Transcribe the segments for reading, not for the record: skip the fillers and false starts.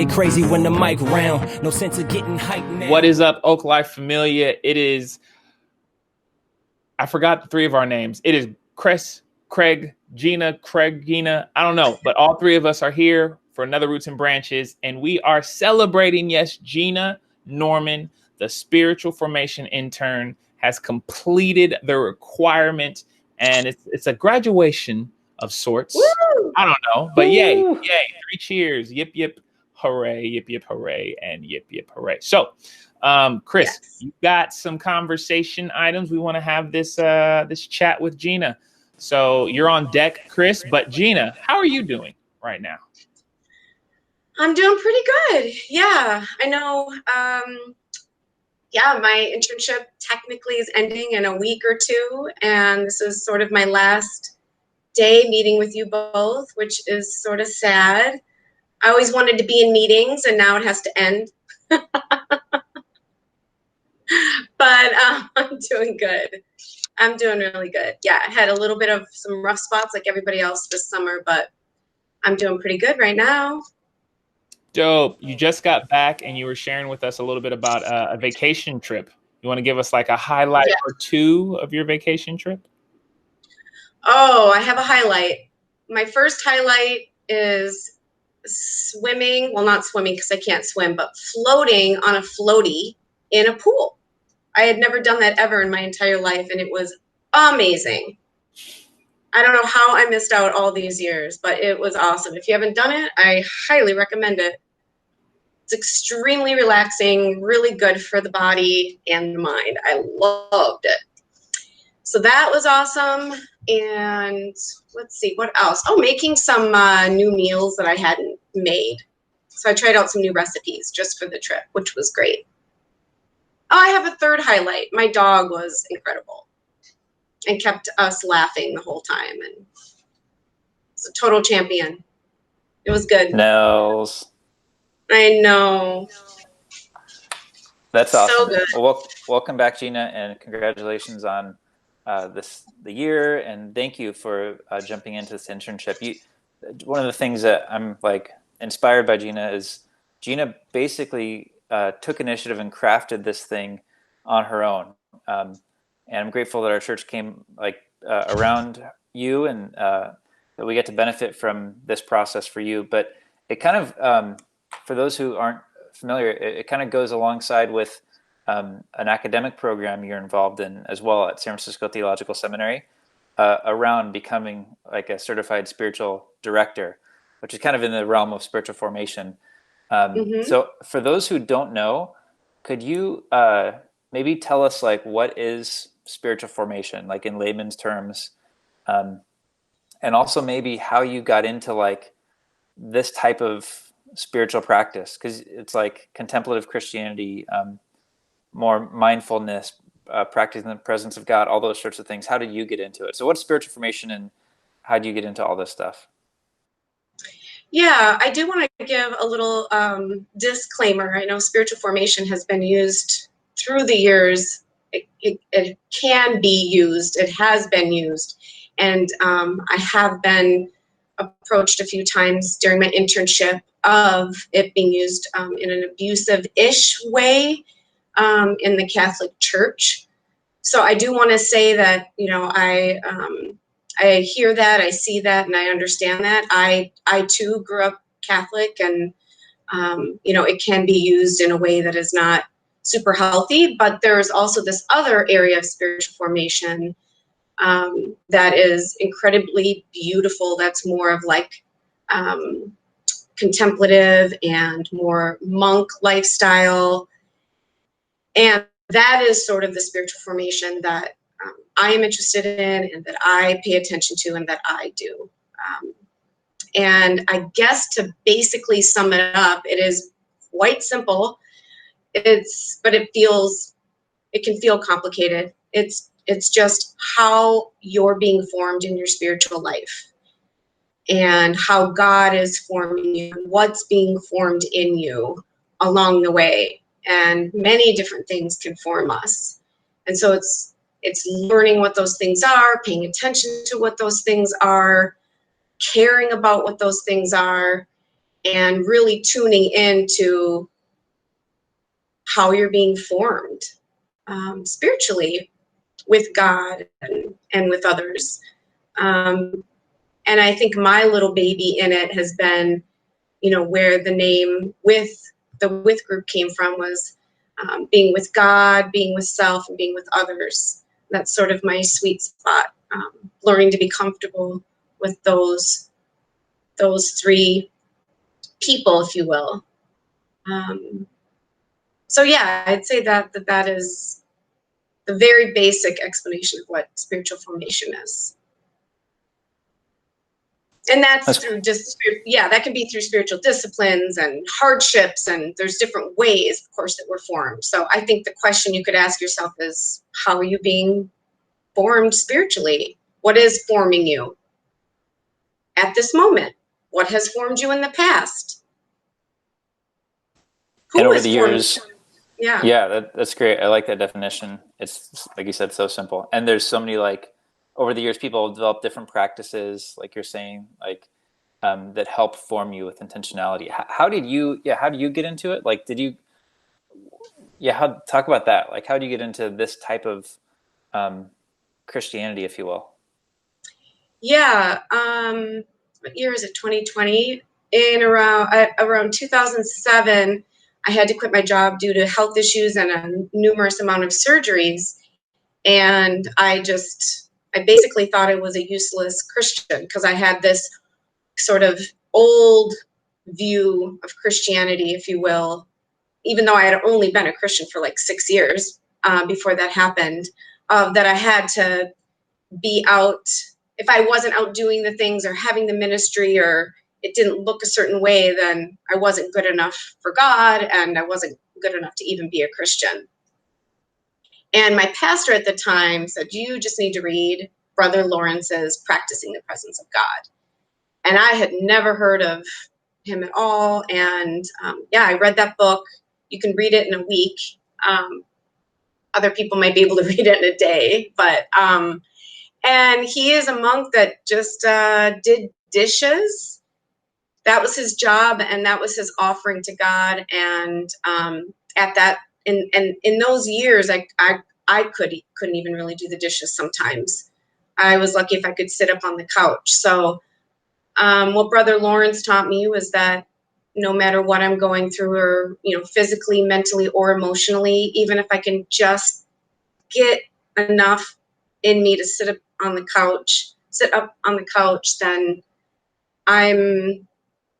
get crazy when the mic round. No sense of getting hyped now. What is up, OakLife Familia? It is, I forgot the three of our names. It is Chris, Craig, Gina, I don't know, but all three of us are here for another Roots and Branches, and we are celebrating, yes, Gina Norman, the spiritual formation intern, has completed the requirement, and it's a graduation of sorts. Woo! I don't know, but yay, 3 cheers, yip, yip, hooray, yip, hooray, and yip, hooray. So, Chris, Yes. you got some conversation items. We want to have this chat with Gina. So you're on deck, Chris, but Gina, how are you doing right now? I'm doing pretty good. Yeah, I know. My internship technically is ending in a week or two, and this is sort of my last day meeting with you both, which is sort of sad. I always wanted to be in meetings, and now it has to end. But I'm doing good. I'm doing really good. Yeah, I had a little bit of some rough spots like everybody else this summer, but I'm doing pretty good right now. Dope. You just got back and you were sharing with us a little bit about a vacation trip. You want to give us like a highlight or two of your vacation trip? Oh, I have a highlight. My first highlight is swimming. Well, not swimming because I can't swim, but floating on a floaty in a pool. I had never done that ever in my entire life, and it was amazing. I don't know how I missed out all these years, but it was awesome. If you haven't done it, I highly recommend it. It's extremely relaxing, really good for the body and the mind. I loved it. So that was awesome. And let's see, what else? Oh, making some new meals that I hadn't made. So I tried out some new recipes just for the trip, which was great. Oh, I have a third highlight. My dog was incredible and kept us laughing the whole time. And it's a total champion. It was good. Nels. I know. That's awesome. So good. Well, welcome back, Gina, and congratulations on the year, and thank you for jumping into this internship. One of the things that I'm like inspired by Gina is Gina basically took initiative and crafted this thing on her own, and I'm grateful that our church came around you, and that we get to benefit from this process for you. But it kind of, for those who aren't familiar, it kind of goes alongside with an academic program you're involved in as well at San Francisco Theological Seminary around becoming like a certified spiritual director, which is kind of in the realm of spiritual formation. So for those who don't know, could you maybe tell us like what is spiritual formation, like in layman's terms, and also maybe how you got into like this type of spiritual practice, because it's like contemplative Christianity, more mindfulness, practicing the presence of God, all those sorts of things. How did you get into it? So what's spiritual formation and how do you get into all this stuff? Yeah, I do want to give a little disclaimer. I know spiritual formation has been used through the years. It can be used. It has been used. And I have been approached a few times during my internship of it being used in an abusive-ish way in the Catholic Church. So I do want to say that, I hear that, I see that, and I understand that. I too grew up Catholic, and it can be used in a way that is not super healthy. But there's also this other area of spiritual formation that is incredibly beautiful. That's more of like contemplative and more monk lifestyle. And that is sort of the spiritual formation that I am interested in and that I pay attention to and that I do. And I guess to basically sum it up, it is quite simple. But it can feel complicated. It's just how you're being formed in your spiritual life and how God is forming you, what's being formed in you along the way. And many different things can form us. And so it's learning what those things are, paying attention to what those things are, caring about what those things are, and really tuning into how you're being formed spiritually with God and with others. And I think my little baby in it has been, where the name with group came from was being with God, being with self, and being with others. That's sort of my sweet spot. Learning to be comfortable with those three people, if you will. So yeah, I'd say that is the very basic explanation of what spiritual formation is. And that's through that can be through spiritual disciplines and hardships, and there's different ways, of course, that we're formed. So I think the question you could ask yourself is, how are you being formed spiritually? What is forming you at this moment? What has formed you in the past? And over the years, yeah, that's great. I like that definition. It's, like you said, so simple. And there's so many, like, over the years, people have developed different practices, like you're saying, like that help form you with intentionality. How did you get into it? Like, talk about that. Like, how do you get into this type of Christianity, if you will? Yeah. What year is it? 2020. In around 2007, I had to quit my job due to health issues and a numerous amount of surgeries. And I basically thought I was a useless Christian because I had this sort of old view of Christianity, if you will, even though I had only been a Christian for like 6 years before that happened, that I had to be out. If I wasn't out doing the things or having the ministry, or it didn't look a certain way, then I wasn't good enough for God, and I wasn't good enough to even be a Christian. And my pastor at the time said, you just need to read Brother Lawrence's Practicing the Presence of God. And I had never heard of him at all. And I read that book. You can read it in a week. Other people might be able to read it in a day. But and he is a monk that just did dishes. That was his job, and that was his offering to God. And at that, in those years, I couldn't even really do the dishes sometimes. I was lucky if I could sit up on the couch. So what Brother Lawrence taught me was that no matter what I'm going through, or physically, mentally, or emotionally, even if I can just get enough in me to sit up on the couch, then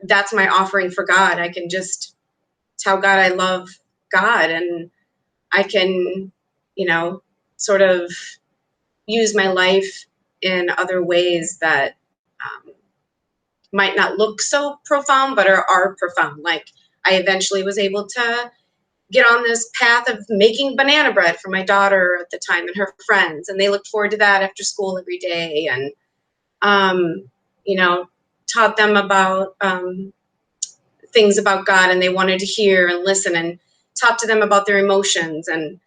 that's my offering for God. I can just tell God I love God, and I can, sort of use my life in other ways that might not look so profound, but are profound. Like, I eventually was able to get on this path of making banana bread for my daughter at the time and her friends, and they looked forward to that after school every day, and taught them about things about God, and they wanted to hear and listen, and talk to them about their emotions. And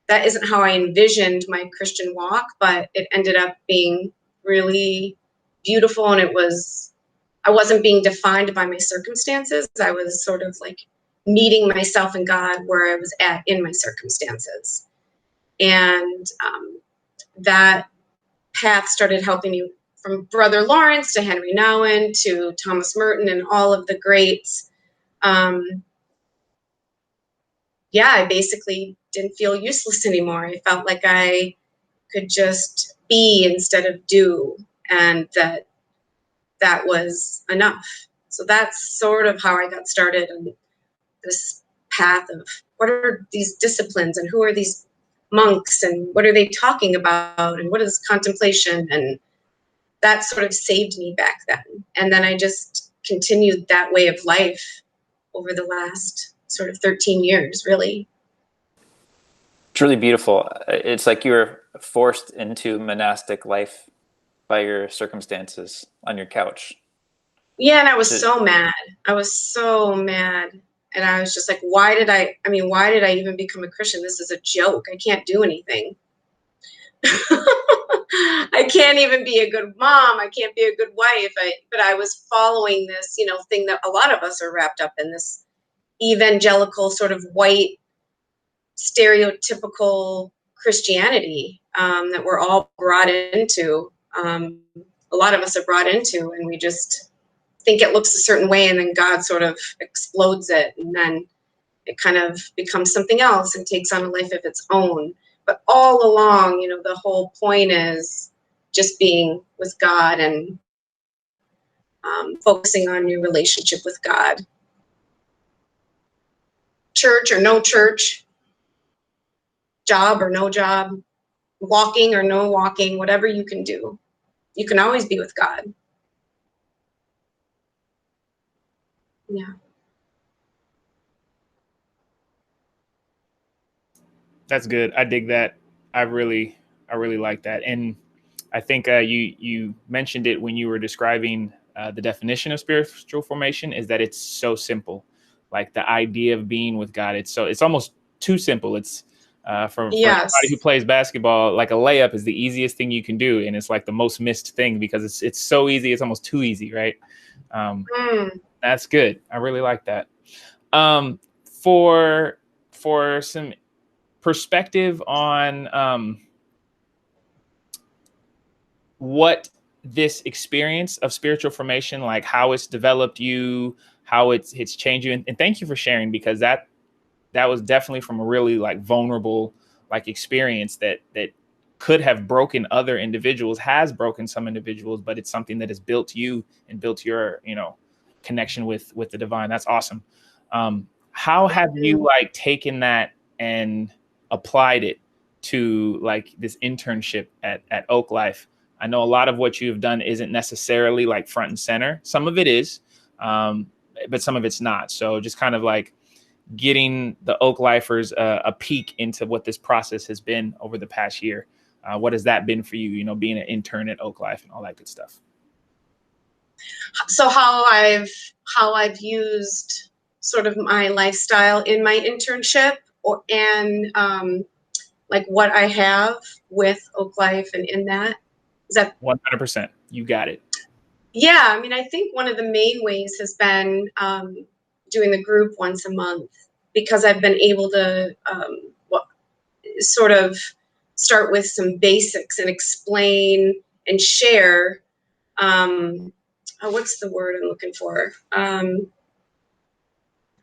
that isn't how I envisioned my Christian walk, but it ended up being really beautiful. And I wasn't being defined by my circumstances. I was sort of like meeting myself and God where I was at in my circumstances. And that path started helping me, from Brother Lawrence to Henry Nouwen to Thomas Merton and all of the greats. I basically didn't feel useless anymore. I felt like I could just be instead of do, and that was enough. So that's sort of how I got started on this path of what are these disciplines, and who are these monks, and what are they talking about, and what is contemplation. And that sort of saved me back then. And then I just continued that way of life over the last sort of 13 years, really. It's really beautiful. It's like you were forced into monastic life by your circumstances on your couch. Yeah, and I was so mad. And I was just like, why did I even become a Christian? This is a joke. I can't do anything. I can't even be a good mom. I can't be a good wife. But I was following this, thing that a lot of us are wrapped up in, this evangelical sort of white stereotypical Christianity that we're all brought into. A lot of us are brought into, and we just think it looks a certain way, and then God sort of explodes it, and then it kind of becomes something else and takes on a life of its own. But all along, the whole point is just being with God and focusing on your relationship with God. Church or no church, job or no job, walking or no walking, whatever you can do, you can always be with God. Yeah. That's good. I dig that. I really like that. And I think you mentioned it when you were describing the definition of spiritual formation, is that it's so simple. Like the idea of being with God, it's almost too simple. It's for anybody who plays basketball, like a layup is the easiest thing you can do, and it's like the most missed thing because it's so easy. It's almost too easy, right? That's good. I really like that. For some perspective on what this experience of spiritual formation, like how it's developed you, how it's changed you, and thank you for sharing, because that was definitely from a really like vulnerable like experience that could have broken other individuals, has broken some individuals, but it's something that has built you and built your connection with the divine. That's awesome. How have you like taken that and applied it to like this internship at OakLife? I know a lot of what you've done isn't necessarily like front and center. Some of it is, but some of it's not. So just kind of like getting the OakLifers a peek into what this process has been over the past year. What has that been for you, being an intern at OakLife and all that good stuff? So how I've used sort of my lifestyle in my internship, and like what I have with OakLife and in that. Is that 100%? You got it. Yeah, I mean, I think one of the main ways has been doing the group once a month, because I've been able to sort of start with some basics and explain and share. What's the word I'm looking for?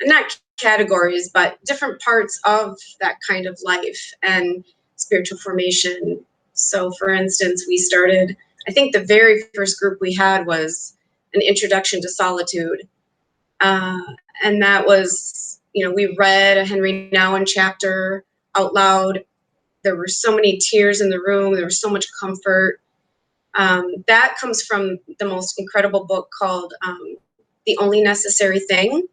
Not categories, but different parts of that kind of life and spiritual formation. So, for instance, we started, I think the very first group we had was an introduction to solitude. And that was, we read a Henry Nouwen chapter out loud. There were so many tears in the room. There was so much comfort. That comes from the most incredible book called The Only Necessary Thing.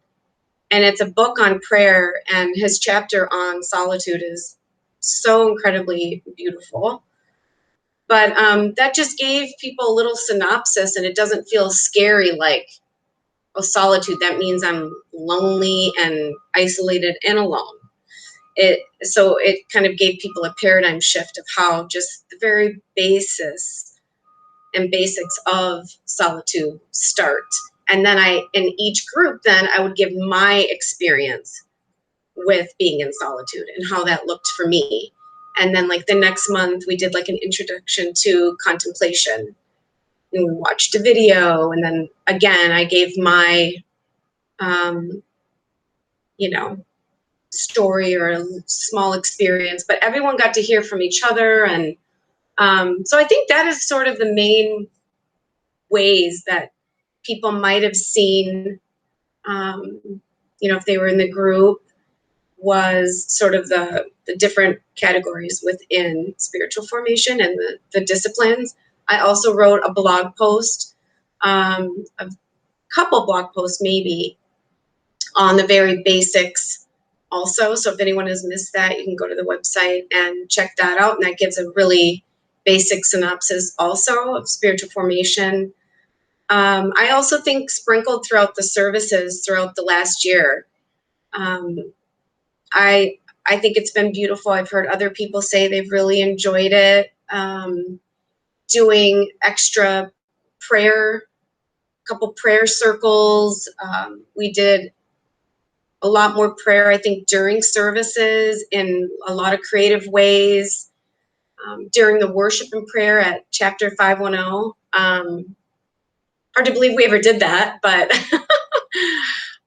And it's a book on prayer, and his chapter on solitude is so incredibly beautiful. But that just gave people a little synopsis, and it doesn't feel scary like, oh, solitude, that means I'm lonely and isolated and alone. So it kind of gave people a paradigm shift of how just the very basics of solitude start. And then in each group, then I would give my experience with being in solitude and how that looked for me. And then like the next month we did like an introduction to contemplation, and we watched a video. And then again, I gave my, story or a small experience, but everyone got to hear from each other. And so I think that is sort of the main ways that people might have seen, if they were in the group, was sort of the different categories within spiritual formation and the disciplines. I also wrote a blog post, a couple blog posts maybe, on the very basics also. So if anyone has missed that, you can go to the website and check that out. And that gives a really basic synopsis also of spiritual formation. I also think sprinkled throughout the services throughout the last year, I think it's been beautiful. I've heard other people say they've really enjoyed it. doing extra couple prayer circles. We did a lot more prayer, I think, during services in a lot of creative ways. During the worship and prayer at Chapter 510. Hard to believe we ever did that, but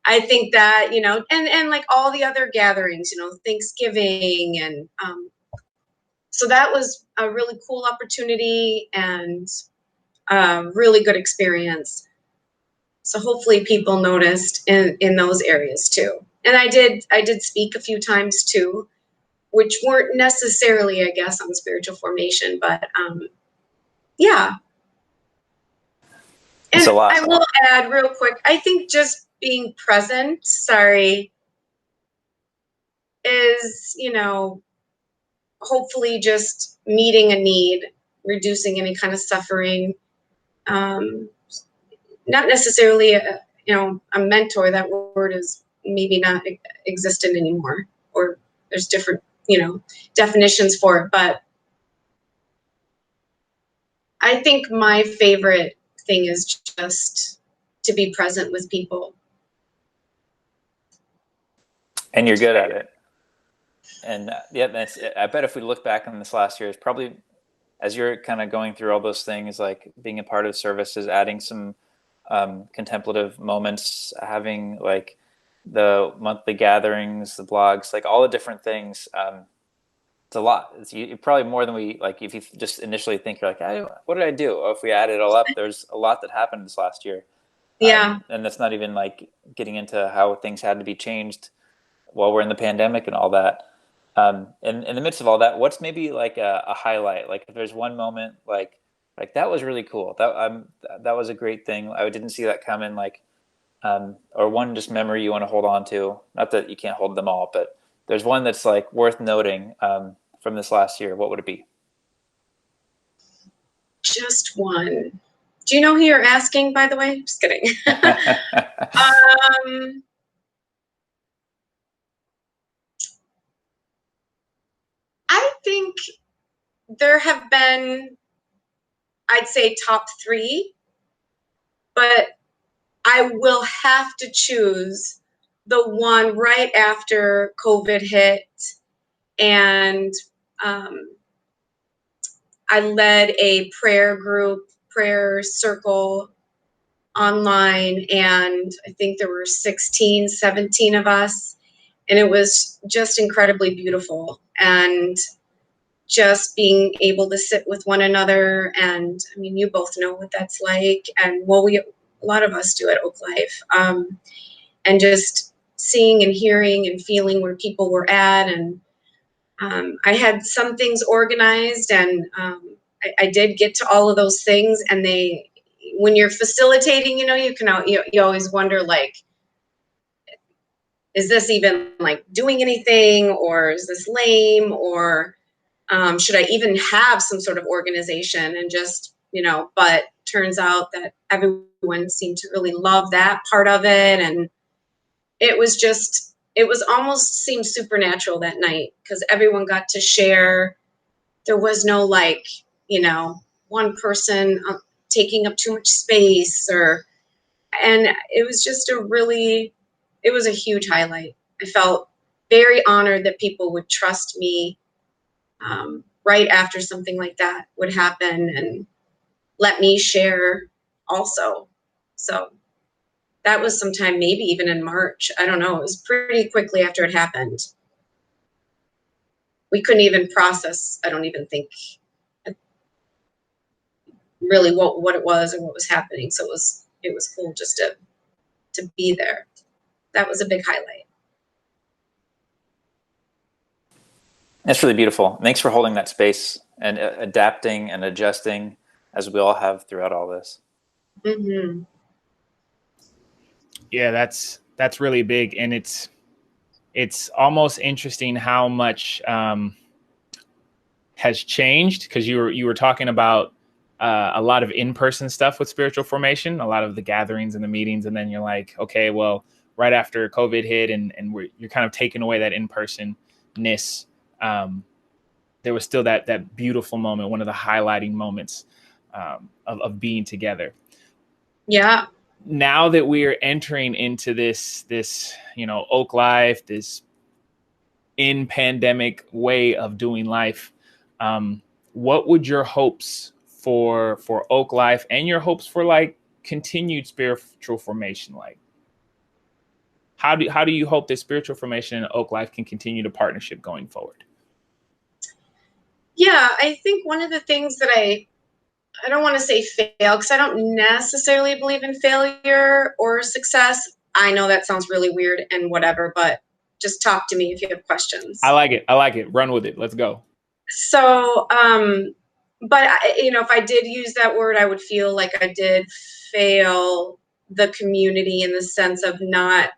I think that, and like all the other gatherings, Thanksgiving. And so that was a really cool opportunity and a really good experience. So hopefully people noticed in those areas too. And I did speak a few times too, which weren't necessarily, I guess, on spiritual formation, but yeah. And it's a lot. I will add real quick, I think just being present, is, hopefully just meeting a need, reducing any kind of suffering. Not necessarily a mentor. That word is maybe not existent anymore, or there's different, definitions for it. But I think my favorite thing is just to be present with people. And you're good at it. And I bet if we look back on this last year, it's probably, as you're kind of going through all those things, like being a part of services, adding some contemplative moments, having like the monthly gatherings, the blogs, like all the different things. It's a lot. It's probably more than we like. If you just initially think, you're like, what did I do? Or if we add it all up, there's a lot that happened this last year. Yeah. And that's not even like getting into how things had to be changed while we're in the pandemic and all that. In the midst of all that, what's maybe like a highlight? Like if there's one moment, like that was really cool. That was a great thing. I didn't see that coming. Like, or one just memory you want to hold on to. Not that you can't hold them all, but there's one that's like worth noting from this last year. What would it be? Just one. Do you know who you're asking, by the way? Just kidding. I think there have been, I'd say, top 3, but I will have to choose the one right after COVID hit, and I led a prayer circle online, and I think there were 16, 17 of us, and it was just incredibly beautiful. And just being able to sit with one another, and I mean, you both know what that's like, and a lot of us do at OakLife, and just seeing and hearing and feeling where people were at. And I had some things organized, and I did get to all of those things. And when you're facilitating, you always wonder, like, is this even like doing anything, or is this lame, or should I even have some sort of organization? And just, but turns out that everyone seemed to really love that part of it. And it was almost seemed supernatural that night, because everyone got to share. There was no like, one person taking up too much space, and it was just it was a huge highlight. I felt very honored that people would trust me right after something like that would happen, and let me share also. So that was sometime maybe even in March. I don't know. It was pretty quickly after it happened. We couldn't even process, I don't even think, really what it was or what was happening. So it was cool just to be there. That was a big highlight. That's really beautiful. Thanks for holding that space and adapting and adjusting, as we all have throughout all this. Mm-hmm. Yeah, that's really big, and it's almost interesting how much has changed, because you were talking about a lot of in-person stuff with spiritual formation, a lot of the gatherings and the meetings, and then you're like, okay, well, right after COVID hit, and you're kind of taking away that in-person-ness. There was still that beautiful moment, one of the highlighting moments. of being together. Yeah. Now that we are entering into this OakLife, this in pandemic way of doing life, what would your hopes for OakLife and your hopes for like continued spiritual formation like? How do you hope that spiritual formation and OakLife can continue the partnership going forward? Yeah, I think one of the things that I don't want to say fail, because I don't necessarily believe in failure or success. I know that sounds really weird and whatever, but just talk to me if you have questions. I like it. Run with it. Let's go. So, but if I did use that word, I would feel like I did fail the community in the sense of not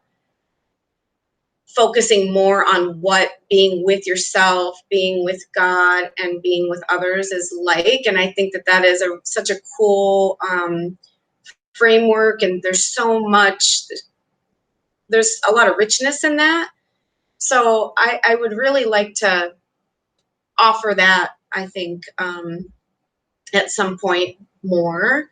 focusing more on what being with yourself, being with God, and being with others is like. And I think that is such a cool framework, and there's a lot of richness in that. So I would really like to offer that, I think, at some point more.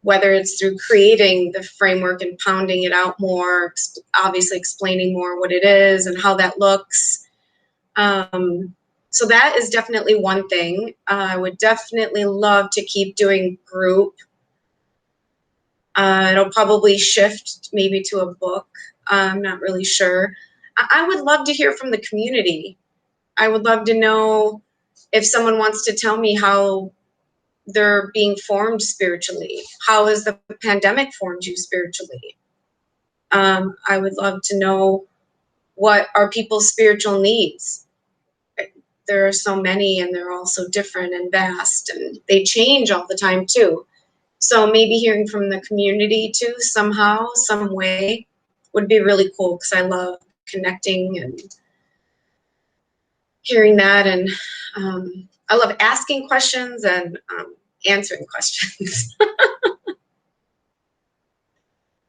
Whether it's through creating the framework and pounding it out more, obviously explaining more what it is and how that looks. So that is definitely one thing. I would definitely love to keep doing group. It'll probably shift maybe to a book. I'm not really sure. I would love to hear from the community. I would love to know if someone wants to tell me how they're being formed spiritually. How has the pandemic formed you spiritually? I would love to know what are people's spiritual needs. There are so many, and they're all so different and vast, and they change all the time too. So maybe hearing from the community too, somehow, some way, would be really cool, because I love connecting and hearing that, and I love asking questions and answering questions.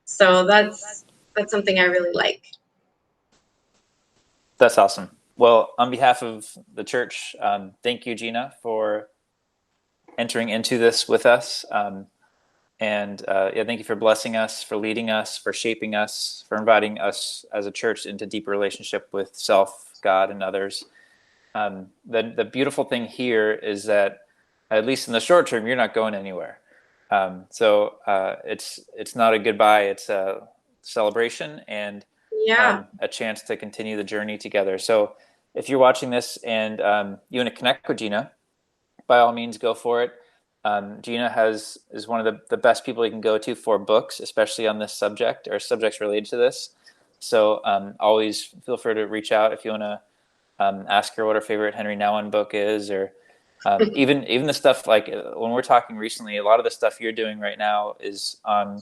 So that's something I really like. That's awesome. Well, on behalf of the church, thank you, Gina, for entering into this with us. And thank you for blessing us, for leading us, for shaping us, for inviting us as a church into deeper relationship with self, God, and others. The beautiful thing here is that, at least in the short term, you're not going anywhere. So it's not a goodbye; it's a celebration and a chance to continue the journey together. So if you're watching this and you want to connect with Gina, by all means, go for it. Gina is one of the best people you can go to for books, especially on this subject or subjects related to this. So always feel free to reach out if you want to ask her what her favorite Henry Nouwen book is, or even the stuff like when we're talking recently, a lot of the stuff you're doing right now is on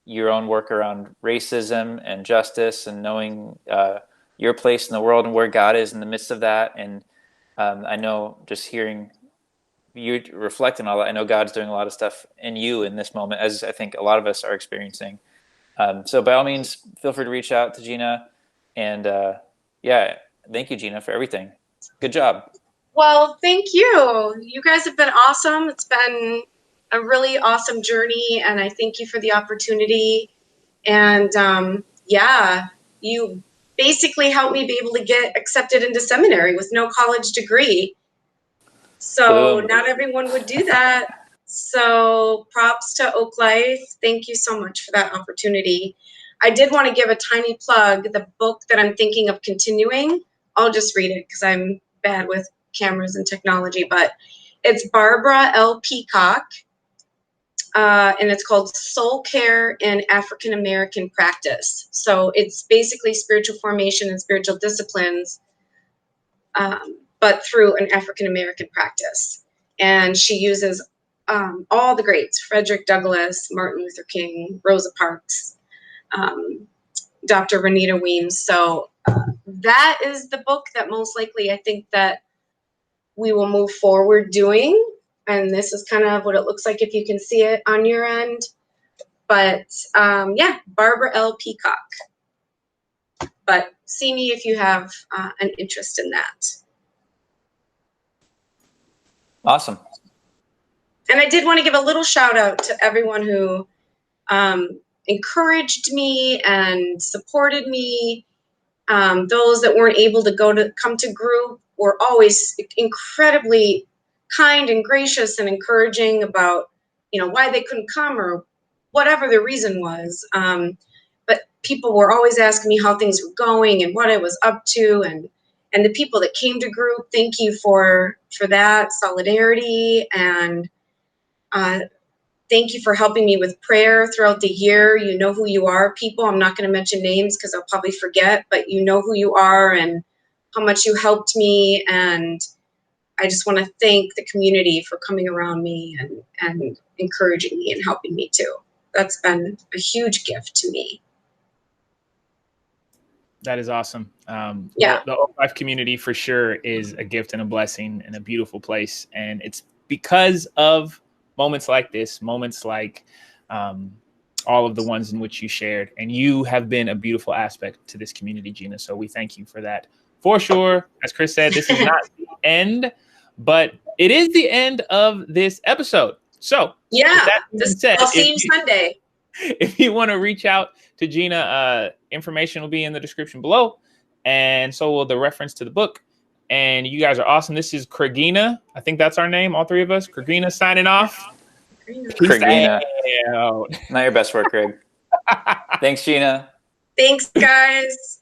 your own work around racism and justice and knowing your place in the world and where God is in the midst of that. And I know just hearing you reflect on all that, I know God's doing a lot of stuff in you in this moment, as I think a lot of us are experiencing. So by all means, feel free to reach out to Gina. And thank you, Gina, for everything. Good job. Well, thank you. You guys have been awesome. It's been a really awesome journey, and I thank you for the opportunity. And you basically helped me be able to get accepted into seminary with no college degree. So not everyone would do that. So props to OakLife. Thank you so much for that opportunity. I did want to give a tiny plug. The book that I'm thinking of continuing, I'll just read it because I'm bad with cameras and technology, but it's Barbara L. Peacock, and it's called Soul Care in African American Practice. So it's basically spiritual formation and spiritual disciplines, but through an African American practice. And she uses all the greats: Frederick Douglass, Martin Luther King, Rosa Parks, Dr. Renita Weems. So that is the book that most likely I think that we will move forward doing. And this is kind of what it looks like if you can see it on your end. But Barbara L. Peacock. But see me if you have an interest in that. Awesome. And I did want to give a little shout out to everyone who encouraged me and supported me. Those that weren't able to come to group were always incredibly kind and gracious and encouraging about, why they couldn't come or whatever the reason was. But people were always asking me how things were going and what I was up to, and the people that came to group, thank you for that solidarity, and thank you for helping me with prayer throughout the year. You know who you are, people. I'm not going to mention names because I'll probably forget, but you know who you are and how much you helped me. And I just want to thank the community for coming around me and encouraging me and helping me too. That's been a huge gift to me. That is awesome. Yeah. The OakLife community for sure is a gift and a blessing and a beautiful place. And it's because of moments like this, moments like all of the ones in which you shared. And you have been a beautiful aspect to this community, Gina. So we thank you for that. For sure, as Chris said, this is not the end, but it is the end of this episode. So yeah, I'll see you Sunday. If you want to reach out to Gina, information will be in the description below. And so will the reference to the book. And you guys are awesome. This is Craigina. I think that's our name, all three of us. Craigina signing off. Craigina. Not your best work, Craig. Thanks, Gina. Thanks, guys.